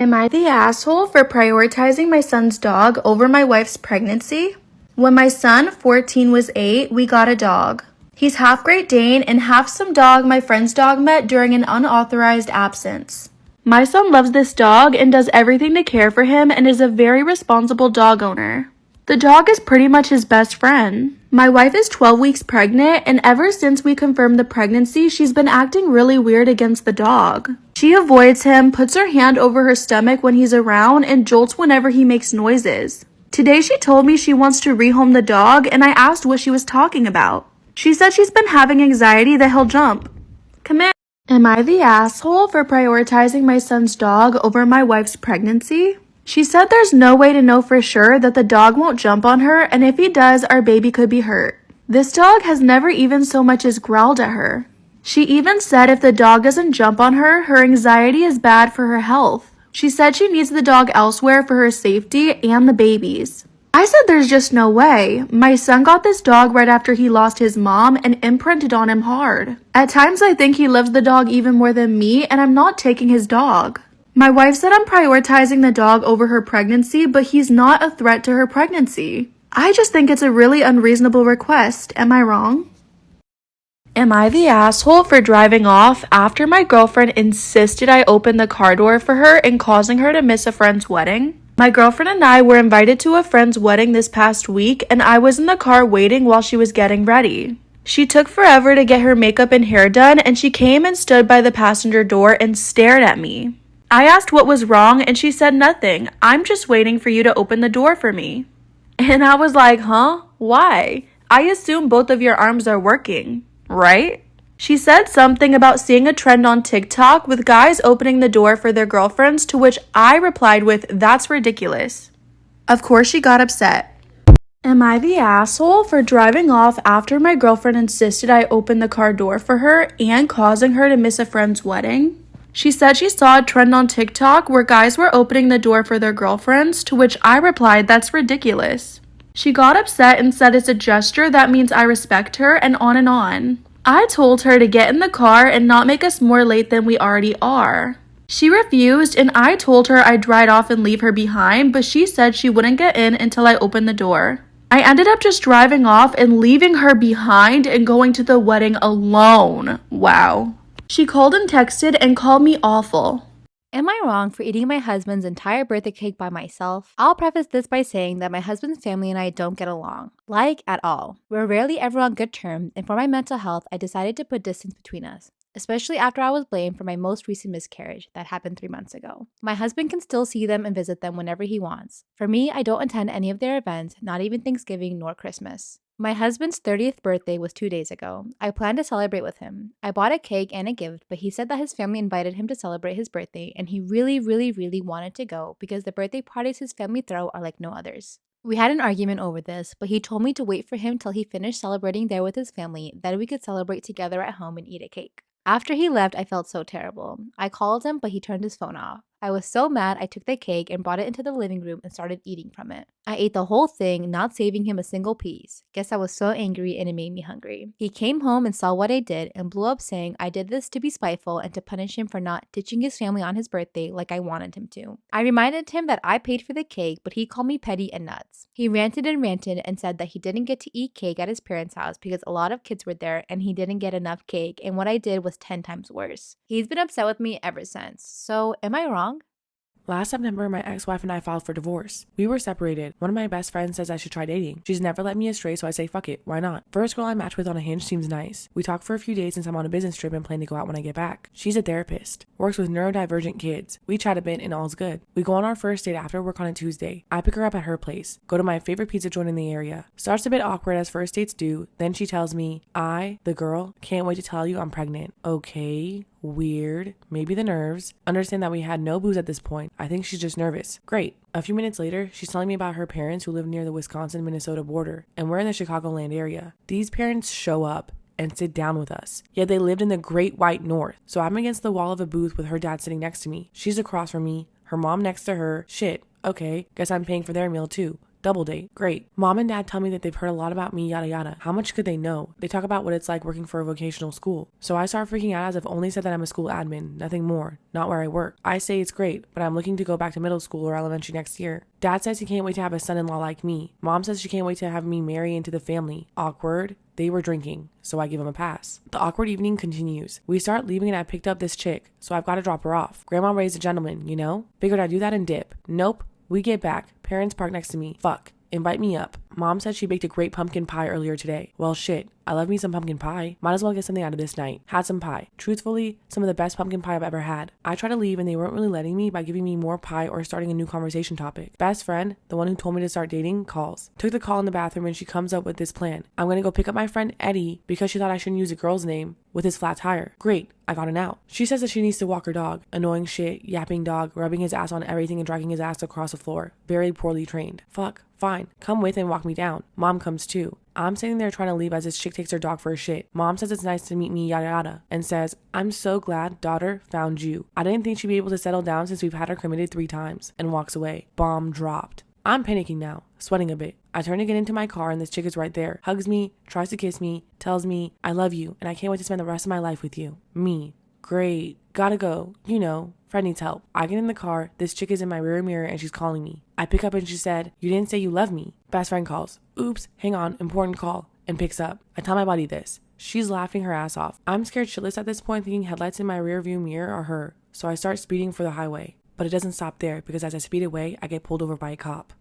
Am I the asshole for prioritizing my son's dog over my wife's pregnancy? When my son, 14, was 8, we got a dog. He's half Great Dane and half some dog my friend's dog met during an unauthorized absence. My son loves this dog and does everything to care for him and is a very responsible dog owner. The dog is pretty much his best friend. My wife is 12 weeks pregnant, and ever since we confirmed the pregnancy, she's been acting really weird against the dog. She avoids him, puts her hand over her stomach when he's around, and jolts whenever he makes noises. Today she told me she wants to rehome the dog, and I asked what she was talking about. She said she's been having anxiety that he'll jump. Come in. Am I the asshole for prioritizing my son's dog over my wife's pregnancy? She said there's no way to know for sure that the dog won't jump on her, and if he does, our baby could be hurt. This dog has never even so much as growled at her. She even said if the dog doesn't jump on her, her anxiety is bad for her health. She said she needs the dog elsewhere for her safety and the baby's. I said there's just no way. My son got this dog right after he lost his mom and imprinted on him hard. At times I think he loves the dog even more than me, and I'm not taking his dog. My wife said I'm prioritizing the dog over her pregnancy, but he's not a threat to her pregnancy. I just think it's a really unreasonable request. Am I wrong? Am I the asshole for driving off after my girlfriend insisted I open the car door for her and causing her to miss a friend's wedding? My girlfriend and I were invited to a friend's wedding this past week, and I was in the car waiting while she was getting ready. She took forever to get her makeup and hair done, and she came and stood by the passenger door and stared at me. I asked what was wrong, and she said nothing. I'm just waiting for you to open the door for me. And I was like, huh? Why? I assume both of your arms are working, right? She said something about seeing a trend on TikTok with guys opening the door for their girlfriends, to which I replied with, that's ridiculous. Of course she got upset. Am I the asshole for driving off after my girlfriend insisted I open the car door for her and causing her to miss a friend's wedding? She said she saw a trend on TikTok where guys were opening the door for their girlfriends, to which I replied, that's ridiculous. She got upset and said it's a gesture that means I respect her, and on and on. I told her to get in the car and not make us more late than we already are. She refused, and I told her I'd ride off and leave her behind, but she said she wouldn't get in until I opened the door. I ended up just driving off and leaving her behind and going to the wedding alone. Wow. She called and texted and called me awful. Am I wrong for eating my husband's entire birthday cake by myself? I'll preface this by saying that my husband's family and I don't get along. Like, at all. We're rarely ever on good terms, and for my mental health, I decided to put distance between us. Especially after I was blamed for my most recent miscarriage that happened 3 months ago. My husband can still see them and visit them whenever he wants. For me, I don't attend any of their events, not even Thanksgiving nor Christmas. My husband's 30th birthday was 2 days ago. I planned to celebrate with him. I bought a cake and a gift, but he said that his family invited him to celebrate his birthday, and he really wanted to go because the birthday parties his family throw are like no others. We had an argument over this, but he told me to wait for him till he finished celebrating there with his family, then we could celebrate together at home and eat a cake. After he left, I felt so terrible. I called him, but he turned his phone off. I was so mad, I took the cake and brought it into the living room and started eating from it. I ate the whole thing, not saving him a single piece. Guess I was so angry and it made me hungry. He came home and saw what I did and blew up saying I did this to be spiteful and to punish him for not ditching his family on his birthday like I wanted him to. I reminded him that I paid for the cake, but he called me petty and nuts. He ranted and said that he didn't get to eat cake at his parents' house because a lot of kids were there and he didn't get enough cake, and what I did was 10 times worse. He's been upset with me ever since. So, am I wrong? Last September, my ex-wife and I filed for divorce. We were separated. One of my best friends says I should try dating. She's never let me astray, so I say fuck it, why not? First girl I match with on Unhinged seems nice. We talk for a few days since I'm on a business trip and plan to go out when I get back. She's a therapist. Works with neurodivergent kids. We chat a bit and all's good. We go on our first date after work on a Tuesday. I pick her up at her place. Go to my favorite pizza joint in the area. Starts a bit awkward as first dates do. Then she tells me, I, the girl, can't wait to tell you I'm pregnant. Okay. Weird. Maybe the nerves. Understand that we had no booze at this point. I think she's just nervous. Great. A few minutes later, she's telling me about her parents who live near the Wisconsin-Minnesota border, and we're in the Chicagoland area. These parents show up and sit down with us. Yet they lived in the Great White North. So I'm against the wall of a booth with her dad sitting next to me. She's across from me. Her mom next to her. Shit. Okay. Guess I'm paying for their meal too. Double date. Great. Mom and dad tell me that they've heard a lot about me, yada yada. How much could they know? They talk about what it's like working for a vocational school. So I start freaking out as if only said that I'm a school admin, nothing more, not where I work. I say it's great, but I'm looking to go back to middle school or elementary next year. Dad says he can't wait to have a son-in-law like me. Mom says she can't wait to have me marry into the family. Awkward. They were drinking, so I give him a pass. The awkward evening continues. We start leaving and I picked up this chick, so I've got to drop her off. Grandma raised a gentleman, you know? Figured I'd do that and dip. Nope. We get back. Parents park next to me. Fuck. Invite me up. Mom said she baked a great pumpkin pie earlier today. Well, shit. I love me some pumpkin pie. Might as well get something out of this night. Had some pie. Truthfully, some of the best pumpkin pie I've ever had. I tried to leave and they weren't really letting me by giving me more pie or starting a new conversation topic. Best friend, the one who told me to start dating, calls. Took the call in the bathroom and she comes up with this plan. I'm gonna go pick up my friend Eddie because she thought I shouldn't use a girl's name with his flat tire. Great. I got an out. She says that she needs to walk her dog. Annoying shit, yapping dog, rubbing his ass on everything and dragging his ass across the floor. Very poorly trained. Fuck. Fine. Come with and walk me down. Mom comes too. I'm sitting there trying to leave as this chick takes her dog for a shit. Mom says it's nice to meet me, yada yada, and says, I'm so glad daughter found you. I didn't think she'd be able to settle down since we've had her committed 3 times, and walks away. Bomb dropped. I'm panicking now, sweating a bit. I turn to get into my car and this chick is right there. Hugs me, tries to kiss me, tells me, I love you, and I can't wait to spend the rest of my life with you. Me. Great. Gotta go. You know. Friend needs help. I get in the car. This chick is in my rear mirror and she's calling me. I pick up and she said, you didn't say you love me. Best friend calls. Oops, hang on, important call. And picks up. I tell my buddy this. She's laughing her ass off. I'm scared shitless at this point, thinking headlights in my rear view mirror are her. So I start speeding for the highway. But it doesn't stop there because as I speed away, I get pulled over by a cop.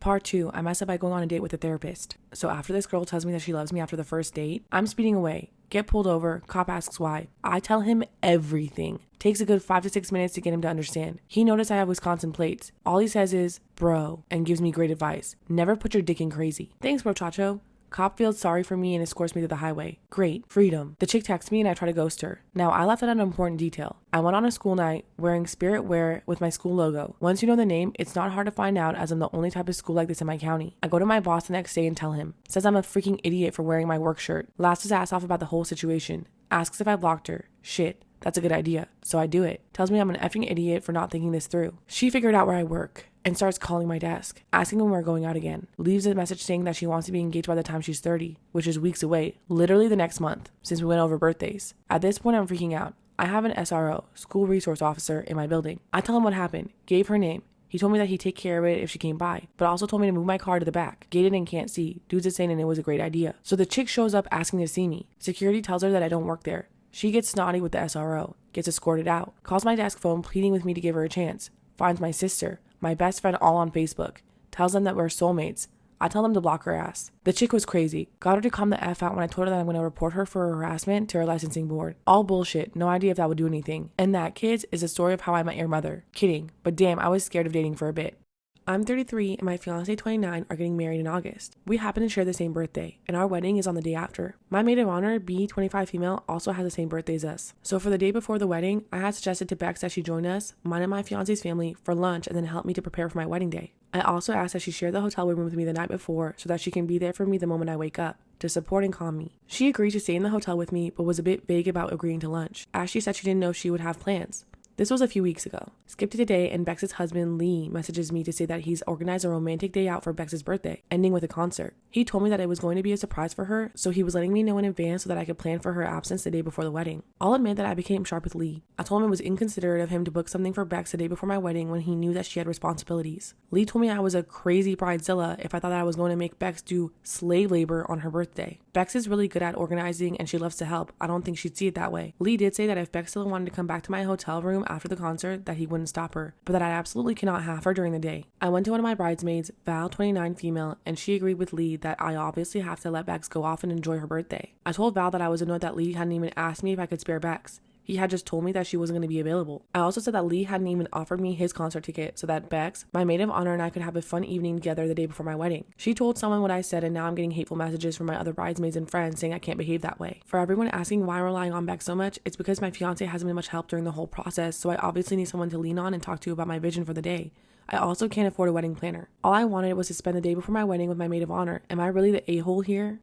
Part 2, I mess up by going on a date with a therapist. So after this girl tells me that she loves me after the first date, I'm speeding away. Get pulled over. Cop asks why. I tell him everything. Takes a good 5 to 6 minutes to get him to understand. He noticed I have Wisconsin plates. All he says is, bro, and gives me great advice. Never put your dick in crazy. Thanks, bro chacho. Cop feels sorry for me and escorts me to the highway. Great. Freedom. The chick texts me and I try to ghost her. Now, I left out an important detail. I went on a school night wearing spirit wear with my school logo. Once you know the name, it's not hard to find out as I'm the only type of school like this in my county. I go to my boss the next day and tell him. Says I'm a freaking idiot for wearing my work shirt. Laughs his ass off about the whole situation. Asks if I blocked her. Shit. That's a good idea. So I do it. Tells me I'm an effing idiot for not thinking this through. She figured out where I work and starts calling my desk, asking when we're going out again. Leaves a message saying that she wants to be engaged by the time she's 30, which is weeks away, literally the next month, since we went over birthdays. At this point, I'm freaking out. I have an SRO, school resource officer, in my building. I tell him what happened, gave her name. He told me that he'd take care of it if she came by, but also told me to move my car to the back. Gated and can't see. Dudes is saying it was a great idea. So the chick shows up asking to see me. Security tells her that I don't work there. She gets snotty with the SRO, gets escorted out, calls my desk phone pleading with me to give her a chance, finds my sister, my best friend all on Facebook, tells them that we're soulmates. I tell them to block her ass. The chick was crazy. Got her to calm the F out when I told her that I'm going to report her for harassment to her licensing board. All bullshit. No idea if that would do anything. And that, kids, is a story of how I met your mother. Kidding. But damn, I was scared of dating for a bit. I'm 33 and my fiance 29 are getting married in August. We happen to share the same birthday, and our wedding is on the day after. My maid of honor, B, 25 female, also has the same birthday as us. So for the day before the wedding, I had suggested to Bex that she join us, mine and my fiance's family, for lunch and then help me to prepare for my wedding day. I also asked that she share the hotel room with me the night before so that she can be there for me the moment I wake up, to support and calm me. She agreed to stay in the hotel with me, but was a bit vague about agreeing to lunch, as she said she didn't know if she would have plans. This was a few weeks ago. Skip to today and Bex's husband Lee messages me to say that he's organized a romantic day out for Bex's birthday, ending with a concert. He told me that it was going to be a surprise for her, so he was letting me know in advance so that I could plan for her absence the day before the wedding. I'll admit that I became sharp with Lee. I told him it was inconsiderate of him to book something for Bex the day before my wedding when he knew that she had responsibilities. Lee told me I was a crazy bridezilla if I thought that I was going to make Bex do slave labor on her birthday. Bex is really good at organizing and she loves to help. I don't think she'd see it that way. Lee did say that if Bex still wanted to come back to my hotel room after the concert, that he wouldn't stop her, but that I absolutely cannot have her during the day. I went to one of my bridesmaids, Val, 29 female, and she agreed with Lee that I obviously have to let Bex go off and enjoy her birthday. I told Val that I was annoyed that Lee hadn't even asked me if I could spare Bex. He had just told me that she wasn't going to be available. I also said that Lee hadn't even offered me his concert ticket so that Bex, my maid of honor, and I could have a fun evening together the day before my wedding. She told someone what I said, and now I'm getting hateful messages from my other bridesmaids and friends saying I can't behave that way. For everyone asking why I'm relying on Bex so much, it's because my fiance hasn't been much help during the whole process, so I obviously need someone to lean on and talk to about my vision for the day. I also can't afford a wedding planner. All I wanted was to spend the day before my wedding with my maid of honor. Am I really the a-hole here?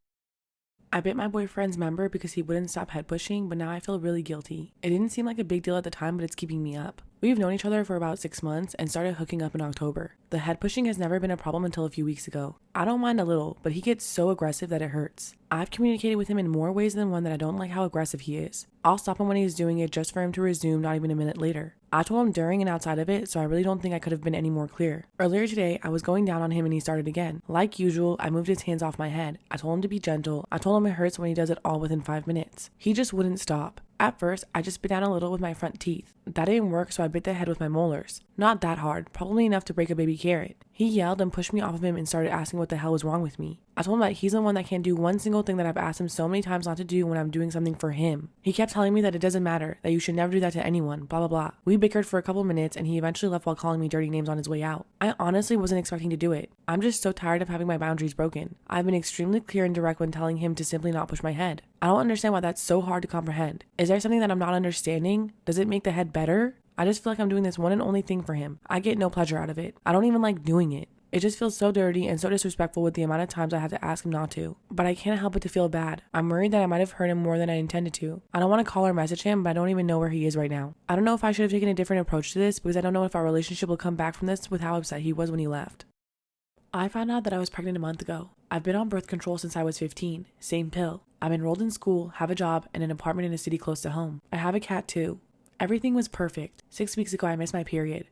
I bit my boyfriend's member because he wouldn't stop head pushing, but now I feel really guilty. It didn't seem like a big deal at the time, but it's keeping me up. We've known each other for about 6 months and started hooking up in October. The head pushing has never been a problem until a few weeks ago. I don't mind a little, but he gets so aggressive that it hurts. I've communicated with him in more ways than one that I don't like how aggressive he is. I'll stop him when he's doing it just for him to resume not even a minute later. I told him during and outside of it, so I really don't think I could have been any more clear. Earlier today, I was going down on him and he started again. Like usual, I moved his hands off my head. I told him to be gentle. I told him it hurts when he does it all within 5 minutes. He just wouldn't stop. At first, I just bit down a little with my front teeth. That didn't work, so I bit the head with my molars. Not that hard, probably enough to break a baby carrot. He yelled and pushed me off of him and started asking what the hell was wrong with me. I told him that he's the one that can't do one single thing that I've asked him so many times not to do when I'm doing something for him. He kept telling me that it doesn't matter, that you should never do that to anyone, blah blah blah. We bickered for a couple minutes and he eventually left while calling me dirty names on his way out. I honestly wasn't expecting to do it. I'm just so tired of having my boundaries broken. I've been extremely clear and direct when telling him to simply not push my head. I don't understand why that's so hard to comprehend. Is there something that I'm not understanding? Does it make the head better? I just feel like I'm doing this one and only thing for him. I get no pleasure out of it. I don't even like doing it. It just feels so dirty and so disrespectful with the amount of times I had to ask him not to. But I can't help but to feel bad. I'm worried that I might have hurt him more than I intended to. I don't want to call or message him, but I don't even know where he is right now. I don't know if I should have taken a different approach to this because I don't know if our relationship will come back from this with how upset he was when he left. I found out that I was pregnant a month ago. I've been on birth control since I was 15. Same pill. I'm enrolled in school, have a job, and an apartment in a city close to home. I have a cat too. Everything was perfect. 6 weeks ago I missed my period.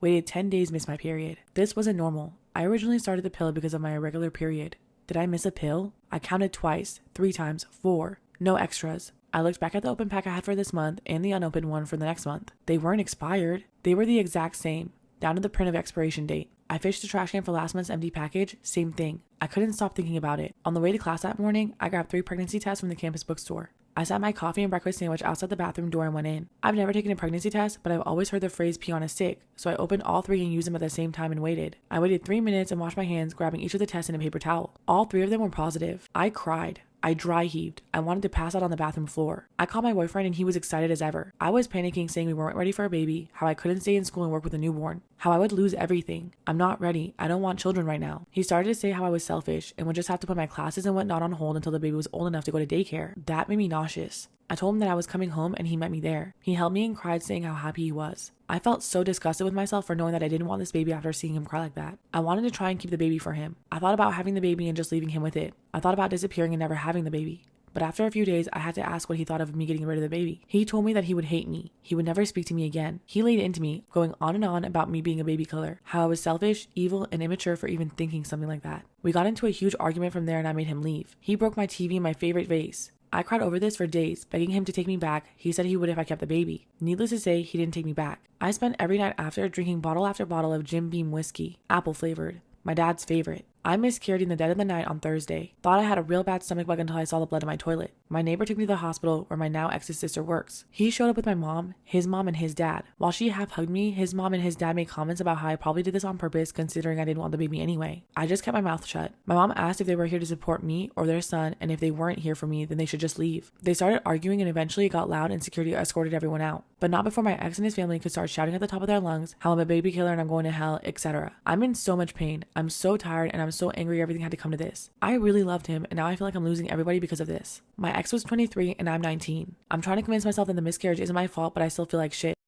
Waited 10 days, missed my period. This wasn't normal. I originally started the pill because of my irregular period. Did I miss a pill? I counted twice, 3 times, 4. No extras. I looked back at the open pack I had for this month and the unopened one for the next month. They weren't expired. They were the exact same, down to the print of expiration date. I fished the trash can for last month's empty package, same thing. I couldn't stop thinking about it. On the way to class that morning, I grabbed 3 pregnancy tests from the campus bookstore. I sat my coffee and breakfast sandwich outside the bathroom door and went in. I've never taken a pregnancy test, but I've always heard the phrase pee on a stick, so I opened all 3 and used them at the same time and waited. I waited 3 minutes and washed my hands, grabbing each of the tests in a paper towel. All 3 of them were positive. I cried. I dry heaved. I wanted to pass out on the bathroom floor. I called my boyfriend and he was excited as ever. I was panicking, saying we weren't ready for a baby, how I couldn't stay in school and work with a newborn, how I would lose everything. I'm not ready. I don't want children right now. He started to say how I was selfish and would just have to put my classes and whatnot on hold until the baby was old enough to go to daycare. That made me nauseous. I told him that I was coming home and he met me there. He held me and cried, saying how happy he was. I felt so disgusted with myself for knowing that I didn't want this baby after seeing him cry like that. I wanted to try and keep the baby for him. I thought about having the baby and just leaving him with it. I thought about disappearing and never having the baby. But after a few days, I had to ask what he thought of me getting rid of the baby. He told me that he would hate me. He would never speak to me again. He laid into me, going on and on about me being a baby killer, how I was selfish, evil, and immature for even thinking something like that. We got into a huge argument from there and I made him leave. He broke my TV and my favorite vase. I cried over this for days, begging him to take me back. He said he would if I kept the baby. Needless to say, he didn't take me back. I spent every night after drinking bottle after bottle of Jim Beam whiskey, apple flavored, my dad's favorite. I miscarried in the dead of the night on Thursday. Thought I had a real bad stomach bug until I saw the blood in my toilet. My neighbor took me to the hospital where my now ex's sister works. He showed up with my mom, and his dad. While she half hugged me, his mom and his dad made comments about how I probably did this on purpose considering I didn't want the baby anyway. I just kept my mouth shut. My mom asked if they were here to support me or their son, and if they weren't here for me, then they should just leave. They started arguing and eventually it got loud and security escorted everyone out. But not before my ex and his family could start shouting at the top of their lungs how I'm a baby killer and I'm going to hell, etc. I'm in so much pain. I'm so tired and I'm so angry everything had to come to this. I really loved him and now I feel like I'm losing everybody because of this. My ex was 23 and I'm 19. I'm trying to convince myself that the miscarriage isn't my fault, but I still feel like shit.